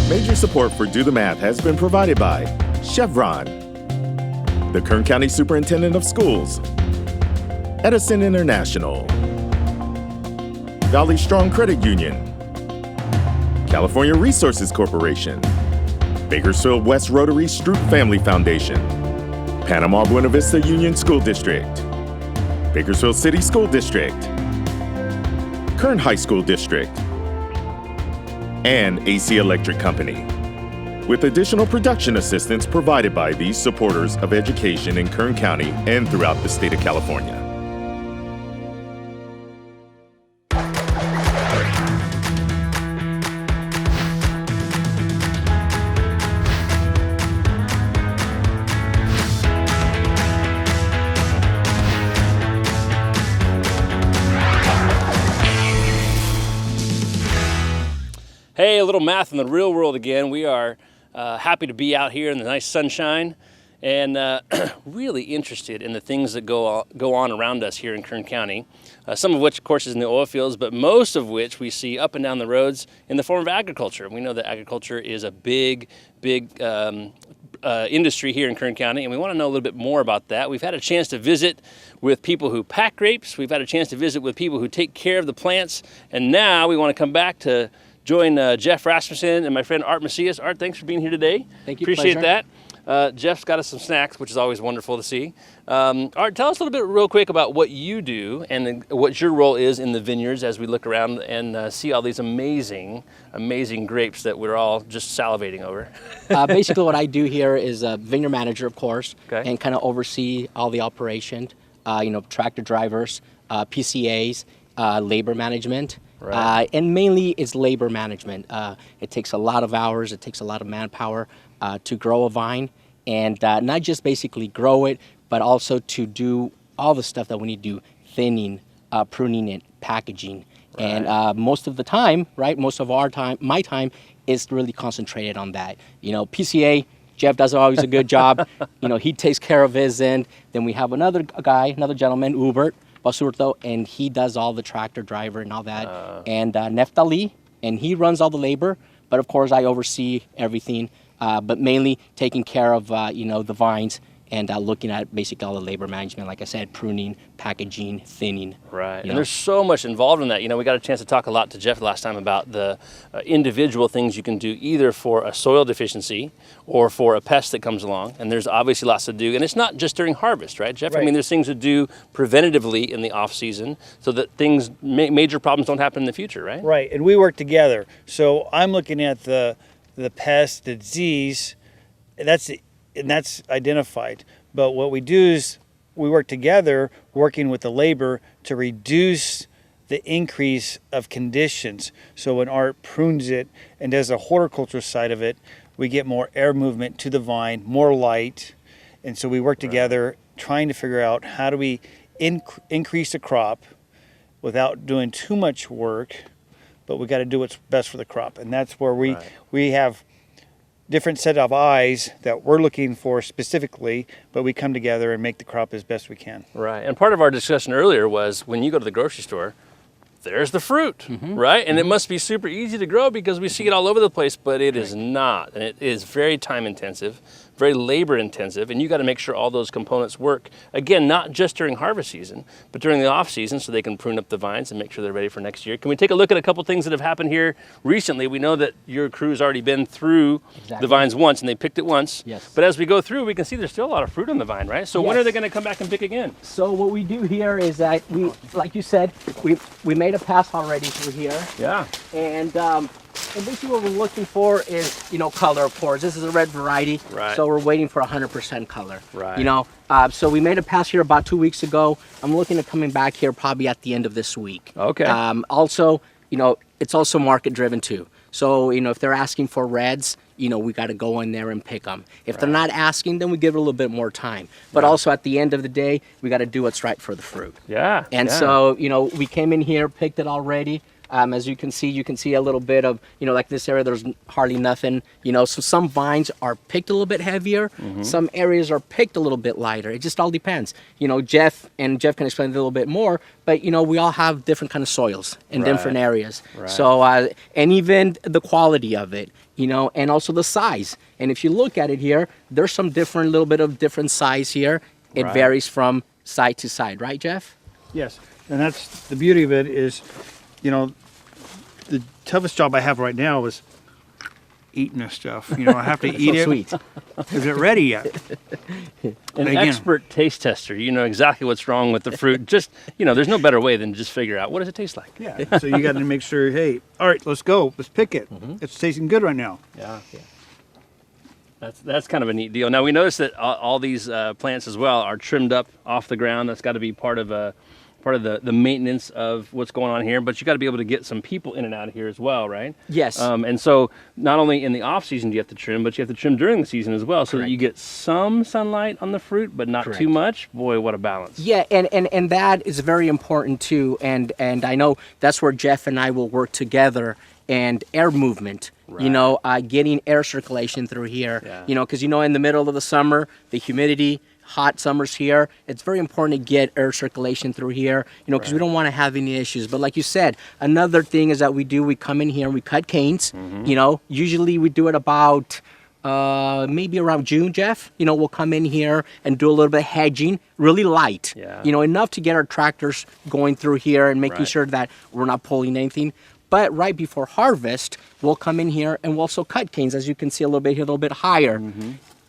Major support for Do the Math has been provided by Chevron, the Kern County Superintendent of Schools, Edison International, Valley Strong Credit Union, California Resources Corporation, Bakersfield West Rotary Stroop Family Foundation, Panama Buena Vista Union School District, Bakersfield City School District, Kern High School District, and AC Electric Company, with additional production assistance provided by these supporters of education in Kern County and throughout the state of California. Hey, a little math in the real world again. We are happy to be out here in the nice sunshine and really interested in the things that go on around us here in Kern County. Some of which, of course, is in the oil fields, but most of which we see up and down the roads in the form of agriculture. We know that agriculture is a big industry here in Kern County, and we want to know a little bit more about that. We've had a chance to visit with people who pack grapes. We've had a chance to visit with people who take care of the plants, and now we want to come back to join Jeff Rasmussen and my friend Art Macias. Art, thanks for being here today. Thank you. Appreciate pleasure. that. Jeff's got us some snacks, which is always wonderful to see. Art, tell us a little bit real quick about what you do and what your role is in the vineyards as we look around and see all these amazing grapes that we're all just salivating over. Basically what I do here is a vineyard manager, of course, Okay. and kind of oversee all the operation, tractor drivers, PCAs, labor management. Right. And mainly it's labor management. It takes a lot of hours, it takes a lot of manpower to grow a vine, and not just basically grow it, but also to do all the stuff that we need to do, thinning, pruning it, packaging. Right. And most of the time, most of our time, my time is really concentrated on that. PCA, Jeff does always a good job. He takes care of his end. Then we have another gentleman, Hubert Basurto, and he does all the tractor driver and all that. And Neftali, and he runs all the labor. But of course, I oversee everything, but mainly taking care of the vines and looking at basically all the labor management, like I said, pruning, packaging, thinning. Right, and there's so much involved in that. We got a chance to talk a lot to Jeff last time about the individual things you can do either for a soil deficiency or for a pest that comes along, and there's obviously lots to do. And it's not just during harvest, right, Jeff? Right. I mean, there's things to do preventatively in the off season so that major problems don't happen in the future, right? Right, and we work together. So I'm looking at the pest, the disease, that's identified. But what we do is we work together, working with the labor to reduce the increase of conditions. So when Art prunes it and does a horticulture side of it, we get more air movement to the vine, more light. And so we work together trying to figure out how do we increase the crop without doing too much work, but we got to do what's best for the crop. And that's where we have different set of eyes that we're looking for specifically, but we come together and make the crop as best we can. Right, and part of our discussion earlier was when you go to the grocery store, there's the fruit, right? And it must be super easy to grow because we see it all over the place, but it is not. And it is very time intensive, very labor intensive, and you got to make sure all those components work. Again, not just during harvest season, but during the off season so they can prune up the vines and make sure they're ready for next year. Can we take a look at a couple things that have happened here recently? We know that your crew's already been through the vines once and they picked it once. Yes. But as we go through, we can see there's still a lot of fruit on the vine, right? So when are they going to come back and pick again? So what we do here is that we, like you said, we made a pass already through here. Yeah. And basically what we're looking for is, color, of course. This is a red variety. Right. So we're waiting for 100% color. Right. So we made a pass here about 2 weeks ago. I'm looking at coming back here probably at the end of this week. Okay. Also, it's also market driven too. So, if they're asking for reds, we got to go in there and pick them. If they're not asking, then we give it a little bit more time. But also at the end of the day, we got to do what's right for the fruit. Yeah. And so, we came in here, picked it already. As you can see a little bit of, like this area, there's hardly nothing, so some vines are picked a little bit heavier. Some areas are picked a little bit lighter. It just all depends. Jeff can explain it a little bit more, but we all have different kind of soils in different areas. Right. So, and even the quality of it, and also the size. And if you look at it here, there's some little bit of different size here. It Right. varies from side to side, right, Jeff? Yes, and that's the beauty of it is, the toughest job I have right now is eating this stuff. I have to eat it. Sweet. Is it ready yet? An Again. expert taste tester. You know exactly what's wrong with the fruit. Just, there's no better way than to just figure out what does it taste like. Yeah. So you got to make sure. Hey, all right, let's go. Let's pick it. It's tasting good right now. Yeah. That's kind of a neat deal. Now we notice that all these plants as well are trimmed up off the ground. That's got to be part of the maintenance of what's going on here. But you got to be able to get some people in and out of here as well, right? Yes. And so not only in the off season do you have to trim, but you have to trim during the season as well, so that Correct. you get some sunlight on the fruit, but not Correct. too much. Boy, what a balance! Yeah, and that is very important too. And I know that's where Jeff and I will work together. And air movement, getting air circulation through here, Yeah. because in the middle of the summer, the humidity, hot summers here, it's very important to get air circulation through here, because we don't want to have any issues. But like you said, another thing is that we come in here and we cut canes. Usually we do it about maybe around June, Jeff. We'll come in here and do a little bit of hedging, really light. Yeah. Enough to get our tractors going through here and making Right. sure that we're not pulling anything. But right before harvest, we'll come in here and we'll also cut canes, as you can see a little bit here, a little bit higher.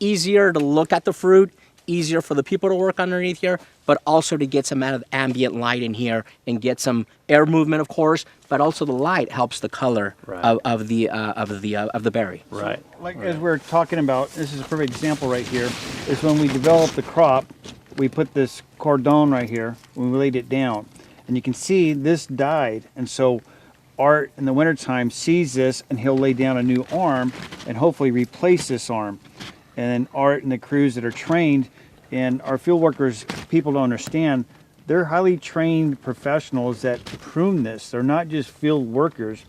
Easier to look at the fruit, easier for the people to work underneath here, but also to get some amount of ambient light in here and get some air movement, of course. But also the light helps the color Right. of the berry. Right. Like as we're talking about, this is a perfect example right here, is when we developed the crop, we put this cordon right here, when we laid it down. And you can see this died. And so Art in the wintertime sees this and he'll lay down a new arm and hopefully replace this arm. And then Art and the crews that are trained, and our field workers, people don't understand, they're highly trained professionals that prune this. They're not just field workers.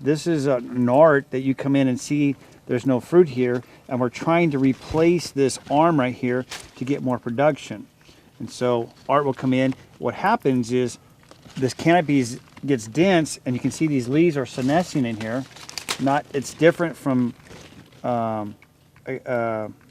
This is an art that you come in and see there's no fruit here, and we're trying to replace this arm right here to get more production. And so Art will come in. What happens is this canopy gets dense, and you can see these leaves are senescing in here. It's different from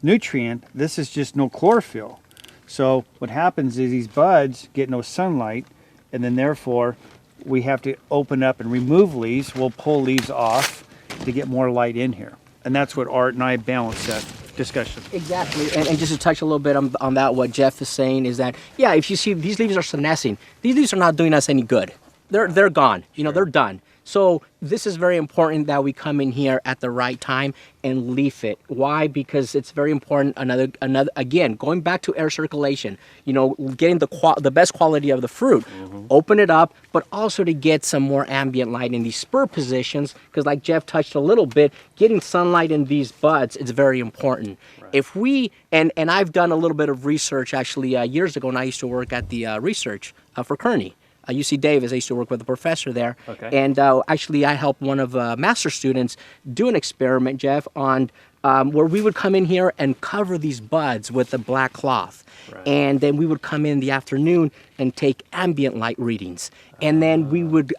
nutrient. This is just no chlorophyll. So what happens is these buds get no sunlight, and then therefore we have to open up and remove leaves. We'll pull leaves off to get more light in here. And that's what Art and I balance that discussion. Exactly, and just to touch a little bit on that, what Jeff is saying is that, yeah, if you see these leaves are senescing, these leaves are not doing us any good. They're gone, they're done. So this is very important that we come in here at the right time and leaf it. Why? Because it's very important. Another again, going back to air circulation, getting the best quality of the fruit, open it up, but also to get some more ambient light in these spur positions, because like Jeff touched a little bit, getting sunlight in these buds is very important. Right. If we, and I've done a little bit of research actually years ago, and I used to work at the research for Kearney. UC Davis. I used to work with a professor there. Okay. And actually, I helped one of master students do an experiment, Jeff, on where we would come in here and cover these buds with a black cloth. Right. And then we would come in the afternoon and take ambient light readings. And then we would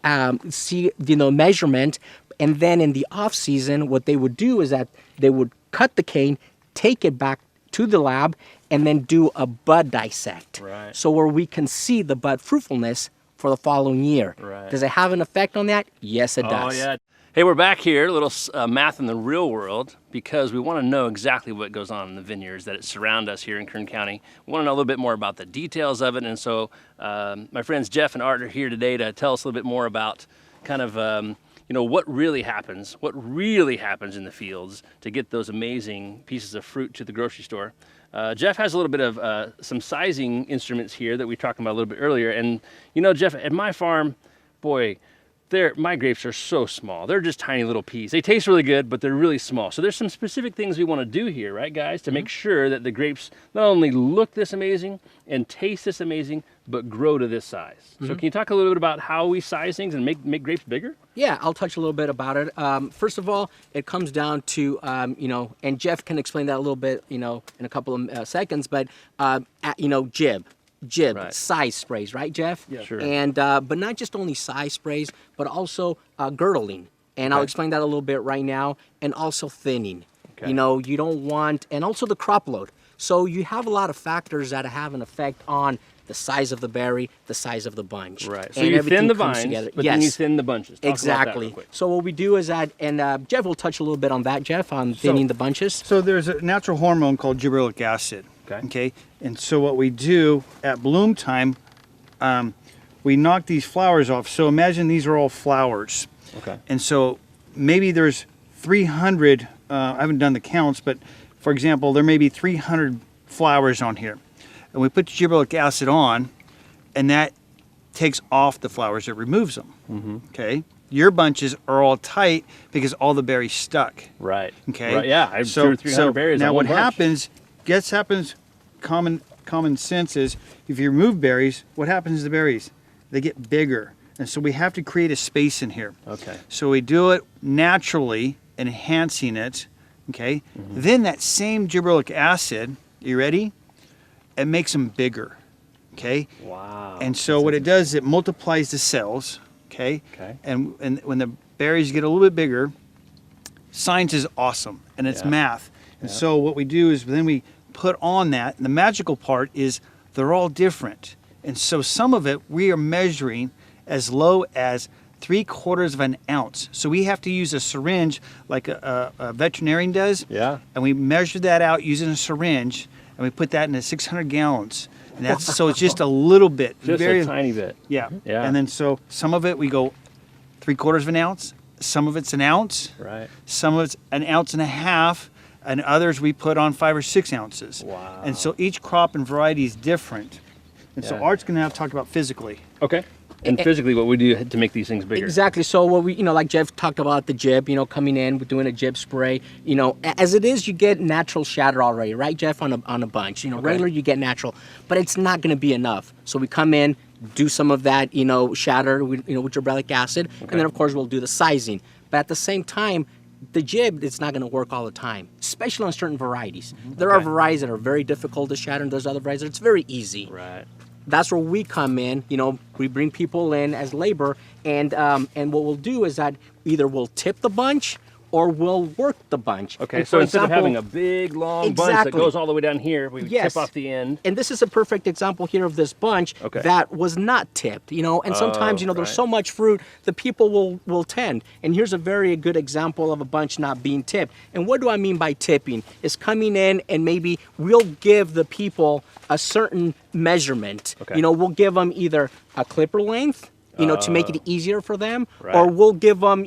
see, measurement. And then in the off season, what they would do is that they would cut the cane, take it back to the lab, and then do a bud dissect. Right. So where we can see the bud fruitfulness for the following year. Right. Does it have an effect on that? Yes, it does. Oh, yeah. Hey, we're back here, a little math in the real world, because we want to know exactly what goes on in the vineyards that surround us here in Kern County. We want to know a little bit more about the details of it, and so my friends Jeff and Art are here today to tell us a little bit more about kind of what really happens in the fields to get those amazing pieces of fruit to the grocery store. Jeff has a little bit of some sizing instruments here that we talked about a little bit earlier. And, Jeff, at my farm, boy, my grapes are so small. They're just tiny little peas. They taste really good, but they're really small. So there's some specific things we want to do here, right, guys, to make sure that the grapes not only look this amazing and taste this amazing, but grow to this size. So can you talk a little bit about how we size things and make grapes bigger? Yeah, I'll touch a little bit about it. First of all, it comes down to, and Jeff can explain that a little bit, in a couple of seconds, but, jib, Right. size sprays, right, Jeff? Yeah. Sure. And but not just only size sprays, but also girdling, and I'll explain that a little bit right now, and also thinning. Okay. You don't want, and also the crop load. So you have a lot of factors that have an effect on the size of the berry, the size of the bunch. Right. So and you everything thin the comes vines, together. but yes. then you thin the bunches. Talk about that Exactly. real quick. So what we do is that, and Jeff will touch a little bit on that, Jeff, on thinning the bunches. So there's a natural hormone called gibberellic acid. Okay. And so what we do at bloom time, we knock these flowers off. So imagine these are all flowers. Okay. And so maybe there's 300, I haven't done the counts, but for example, there may be 300 flowers on here. And we put the gibberellic acid on, and that takes off the flowers, it removes them. Okay. Your bunches are all tight because all the berries stuck. Right. Okay. Right, yeah, I threw 300 berries now on what one bunch. happens, common sense is if you remove berries, what happens to the berries? They get bigger. And so we have to create a space in here. Okay. So we do it naturally, enhancing it. Okay. Then that same gibberellic acid, you ready? It makes them bigger. Okay. Wow. And so what it does is it multiplies the cells. Okay. Okay. And when the berries get a little bit bigger, science is awesome, and it's Yeah. math. And so what we do is then we put on that, and the magical part is they're all different. And so some of it we are measuring as low as 3/4 of an ounce. So we have to use a syringe like a veterinarian does. Yeah. And we measure that out using a syringe, and we put that in 600 gallons. And that's so it's just a little bit, Just very a tiny bit. yeah. Yeah. And then so some of it we go 3/4 of an ounce, some of it's an ounce, Right. some of it's an ounce and a half, and others we put on 5 or 6 ounces. Wow. And so each crop and variety is different. And so Yeah. Art's gonna have to talk about physically. Okay. And physically, what we do to make these things bigger. Exactly. So what we, like Jeff talked about the jib, coming in, we're doing a jib spray. As it is, you get natural shatter already, right, Jeff, on a bunch. Regular you get natural, but it's not going to be enough. So we come in, do some of that, shatter, with gibberellic acid, and then of course we'll do the sizing. But at the same time, the jib, it's not going to work all the time, especially on certain varieties. There are varieties that are very difficult to shatter, and there's other varieties that it's very easy. Right. That's where we come in. We bring people in as labor, and what we'll do is that either we'll tip the bunch or we'll work the bunch. Okay, And so for instead of example- having a big, long bunch that Exactly. goes all the way down here, we Yes. tip off the end. And this is a perfect example here of this bunch Okay. that was not tipped, and sometimes, there's right. so much fruit, the people will tend. And here's a very good example of a bunch not being tipped. And what do I mean by tipping? Is coming in and maybe we'll give the people a certain measurement. Okay. We'll give them either a clipper length, to make it easier for them, Right. or we'll give them,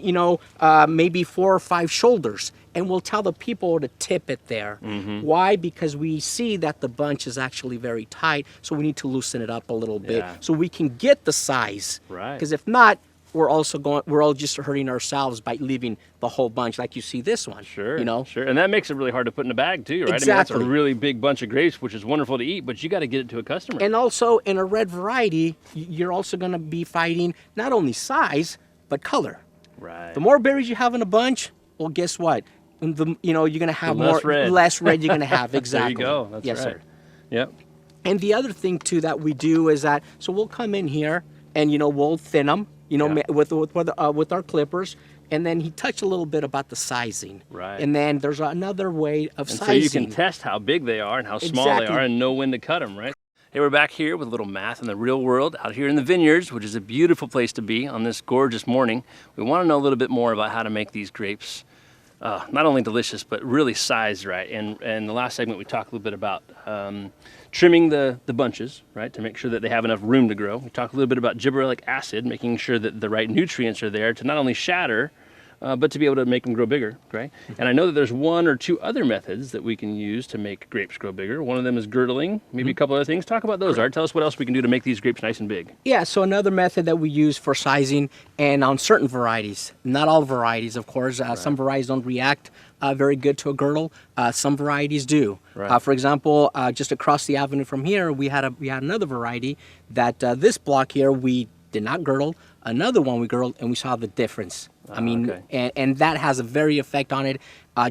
maybe 4 or 5 shoulders, and we'll tell the people to tip it there. Mm-hmm. Why? Because we see that the bunch is actually very tight, so we need to loosen it up a little bit Yeah. so we can get the size. Right. Because if not, we're all just hurting ourselves by leaving the whole bunch, like you see this one. Sure. You know. Sure. And that makes it really hard to put in a bag, too, right? Exactly. I mean, that's a really big bunch of grapes, which is wonderful to eat, but you got to get it to a customer. And also in a red variety, you're also going to be fighting not only size but color. right. The more berries you have in a bunch, well, guess what? You're going to have The less more red. less red you're going to have. Exactly. There you go. That's yes, right. sir. Yep. And the other thing too that we do is that we'll come in here and we'll thin them, Yeah. with our clippers, and then he touched a little bit about the sizing. Right. And then there's another way of And sizing. so you can test how big they are and how small they Exactly. are and know when to cut them, right? Hey, we're back here with a little math in the real world out here in the vineyards, which is a beautiful place to be on this gorgeous morning. We want to know a little bit more about how to make these grapes not only delicious, but really sized right. And in the last segment, we talked a little bit about trimming the bunches, right, to make sure that they have enough room to grow. We talked a little bit about gibberellic acid, making sure that the right nutrients are there to not only shatter, but to be able to make them grow bigger, right? And I know that there's one or two other methods that we can use to make grapes grow bigger. One of them is girdling, maybe a couple other things. Talk about those, Art. Tell us what else we can do to make these grapes nice and big. Yeah, so another method that we use for sizing, and on certain varieties, not all varieties, of course. Some varieties don't react very good to a girdle. Some varieties do. Right. For example, just across the avenue from here, we had another variety that this block here we did not girdle. Another one we girdled, and we saw the difference. I mean, okay. and that has a very effect on it,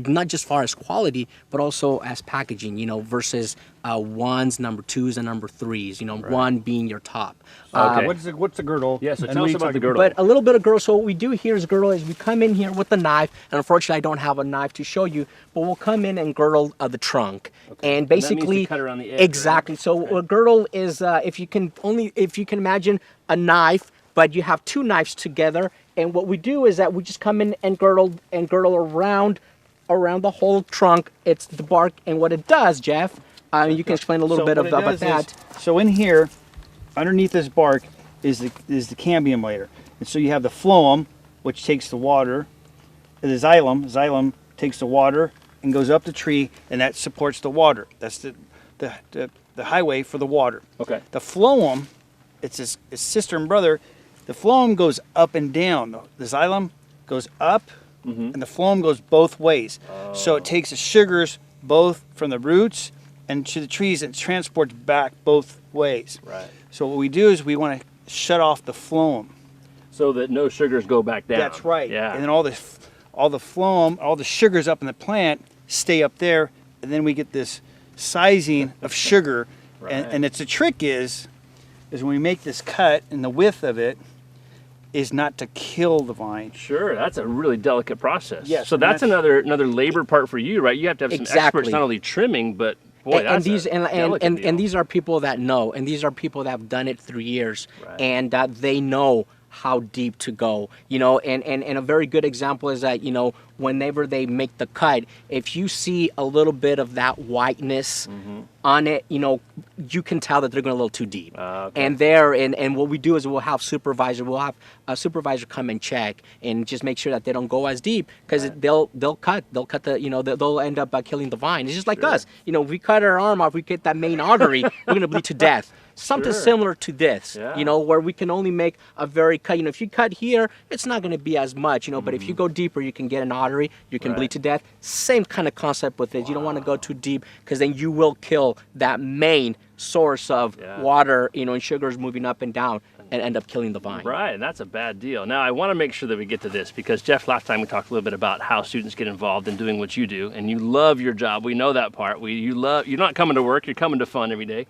not just far as quality, but also as packaging, versus ones, number twos, and number threes, one being your top. Okay. What's the girdle? Yeah, so And tell what us are you about the talking girdle. But a little bit of girdle. So what we do here is girdle is we come in here with the knife, and unfortunately I don't have a knife to show you, but we'll come in and girdle the trunk, and that means to basically cut around the edge, exactly. right? So a girdle is if you can imagine a knife, but you have two knives together, and what we do is that we just come in and girdle around the whole trunk. It's the bark, and what it does, Jeff, you can explain a little bit what it about does that. So in here, underneath this bark, is the cambium layer, and so you have the phloem, which takes the water, and the xylem. Xylem takes the water and goes up the tree, and that supports the water. That's the highway for the water. Okay. The phloem, it's his sister and brother. The phloem goes up and down. The xylem goes up, and the phloem goes both ways. So it takes the sugars both from the roots and to the trees and transports back both ways. Right. So what we do is we want to shut off the phloem. So that no sugars go back down. That's right. Yeah. And then all the phloem, all the sugars up in the plant stay up there, and then we get this sizing of sugar. Right. And it's the trick is when we make this cut and the width of it is not to kill the vine. Sure, that's a really delicate process. Yes, So and that's that's- another labor part for you, right? You have to have some experts Exactly. not only trimming, but boy, and that's these a and delicate deal. and these are people that know, and these are people that have done it through years, Right. and they know how deep to go. And a very good example is that whenever they make the cut, if you see a little bit of that whiteness on it, you can tell that they're going a little too deep. Okay. And what we do is we'll have a supervisor come and check and just make sure that they don't go as deep, because they'll cut they'll end up killing the vine. It's just like us. If we cut our arm off, we get that main artery, we're going to bleed to death. Something Sure. similar to this, Yeah. where we can only make a very cut. If you cut here, it's not going to be as much, but if you go deeper, you can get an artery, you can Right. bleed to death. Same kind of concept with it. You don't want to go too deep, because then you will kill that main source of Yeah. water, and sugars moving up and down, and end up killing the vine. Right, and that's a bad deal. Now, I want to make sure that we get to this, because Jeff, last time we talked a little bit about how students get involved in doing what you do, and you love your job. We know that part. You're not coming to work, you're coming to fun every day.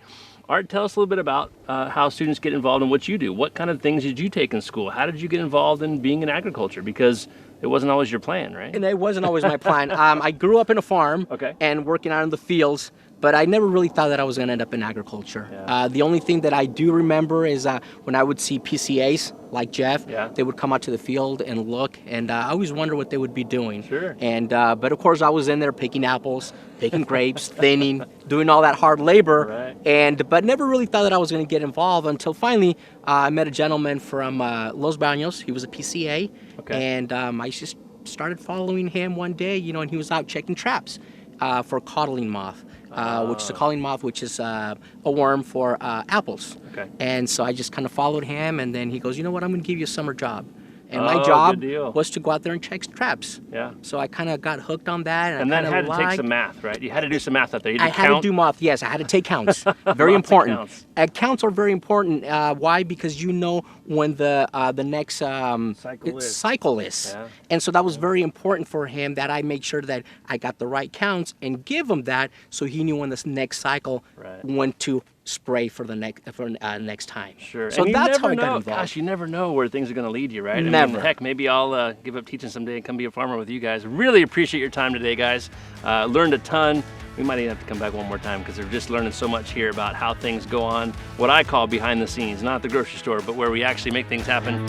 Art, tell us a little bit about how students get involved in what you do. What kind of things did you take in school? How did you get involved in being in agriculture? Because it wasn't always your plan, right? And it wasn't always my plan. I grew up in a farm Okay. and working out in the fields, but I never really thought that I was going to end up in agriculture. Yeah. The only thing that I do remember is when I would see PCAs like Jeff, Yeah. they would come out to the field and look, and I always wonder what they would be doing. Sure. And but of course I was in there picking apples, picking grapes, thinning, doing all that hard labor, Right. but never really thought that I was going to get involved until finally I met a gentleman from Los Baños. He was a PCA, Okay. and I just started following him one day, and he was out checking traps for codling moth, which is a codling moth, which is a worm for apples. Okay. And so I just kind of followed him, and then he goes, "You know what? I'm going to give you a summer job." And Oh, my good job deal. was to go out there and check traps. Yeah. So I kind of got hooked on that, And I that kinda had to take liked- some math, right? You had to do some math out there. You I had had to do math. Yes, I had to take counts. Very Lots of important. counts. Counts are very important. Why? Because you know when the next cycle is. Yeah. And so that was very important for him, that I make sure that I got the right counts and give him that, so he knew when this next cycle Right. went to spray for the next time. Sure. So And you that's never how I know. got involved. Gosh, you never know where things are going to lead you, right? I Never. mean, heck, maybe I'll give up teaching someday and come be a farmer with you guys. Really appreciate your time today, guys. Learned a ton. We might even have to come back one more time, because they're just learning so much here about how things go on, what I call behind the scenes, not at the grocery store, but where we actually make things happen.